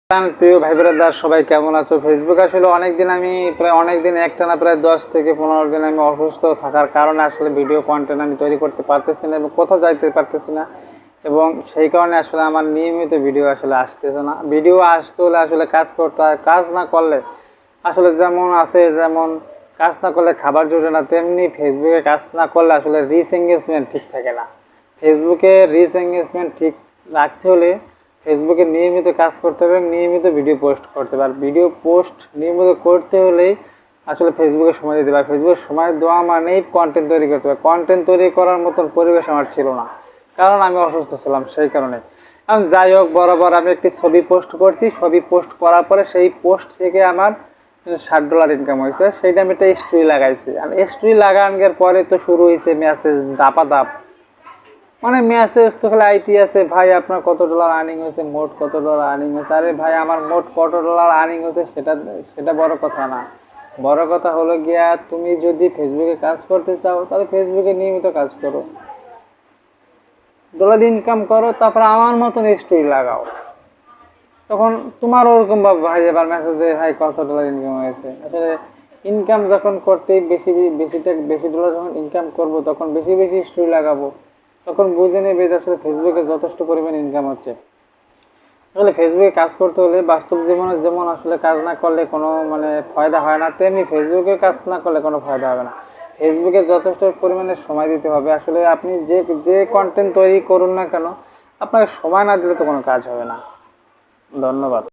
প্রিয় ভাই ব্রাদার সবাই কেমন আছো? ফেসবুক আসলে অনেকদিন একটানা প্রায় 10 থেকে 15 দিন আমি অসুস্থ থাকার কারণে আসলে ভিডিও কন্টেন্ট আমি তৈরি করতে পারতেছি না এবং কোথাও যাইতে পারতেছি না, এবং সেই কারণে আসলে আমার নিয়মিত ভিডিও আসলে আসতেছে না। ভিডিও আসতে হলে আসলে কাজ করতে হয়, কাজ না করলে আসলে যেমন কাজ না করলে খাবার জোটে না, তেমনি ফেসবুকে কাজ না করলে আসলে রিচ এঙ্গেজমেন্ট ঠিক থাকে না। ফেসবুকে রিচ এঙ্গেজমেন্ট ঠিক রাখতে হলে ফেসবুকে নিয়মিত কাজ করতে হবে, নিয়মিত ভিডিও পোস্ট করতে হবে। আর ভিডিও পোস্ট নিয়মিত করতে হলেই আসলে ফেসবুকে সময় দিতে হবে। ফেসবুকে সময় দেওয়া মানেই কন্টেন্ট তৈরি করতে হবে। কন্টেন্ট তৈরি করার মতন পরিবেশ আমার ছিল না, কারণ আমি অসুস্থ ছিলাম, সেই কারণে। আমি যাই হোক, বরাবর আমি একটি ছবি পোস্ট করছি। ছবি পোস্ট করার পরে সেই পোস্ট থেকে আমার $60 ইনকাম হয়েছে। সেইটা আমি একটা স্টোরি লাগাইছি, আর স্টোরি লাগানোর পরে তো শুরু হয়েছে মেসেজ দাপাদাপ। মানে মেসেজ তো খালি আইটি আছে, ভাই আপনার কত ডলার আর্নিং হয়েছে, মোট কত ডলার আর্নিং হয়েছে। আরে ভাই, আমার মোট কত ডলার আর্নিং হয়েছে সেটা সেটা বড় কথা না। বড় কথা হলো গিয়া, তুমি যদি ফেসবুকে কাজ করতে চাও তাহলে ফেসবুকে নিয়মিত কাজ করো, ডলার ইনকাম করো, তারপর আমার মতন স্টোরি লাগাও। তখন তোমার ওরকম ভাবে ভাই এবার মেসেজ দেয়, ভাই কত ডলার ইনকাম হয়েছে। আসলে ইনকাম যখন করতে বেশি ডলার যখন ইনকাম করবো, তখন বেশি বেশি স্টোরি লাগাবো, তখন বুঝে নেবে যে আসলে ফেসবুকে যথেষ্ট পরিমাণ ইনকাম হচ্ছে। আসলে ফেসবুকে কাজ করতে হলে বাস্তব জীবনে যেমন আসলে কাজ না করলে কোনো ফায়দা হয় না, তেমনি ফেসবুকে কাজ না করলে কোনো ফায়দা হবে না। ফেসবুকে যথেষ্ট পরিমাণে সময় দিতে হবে। আসলে আপনি যে যে কন্টেন্ট তৈরি করুন না কেন, আপনাকে সময় না দিলে তো কোনো কাজ হবে না। ধন্যবাদ।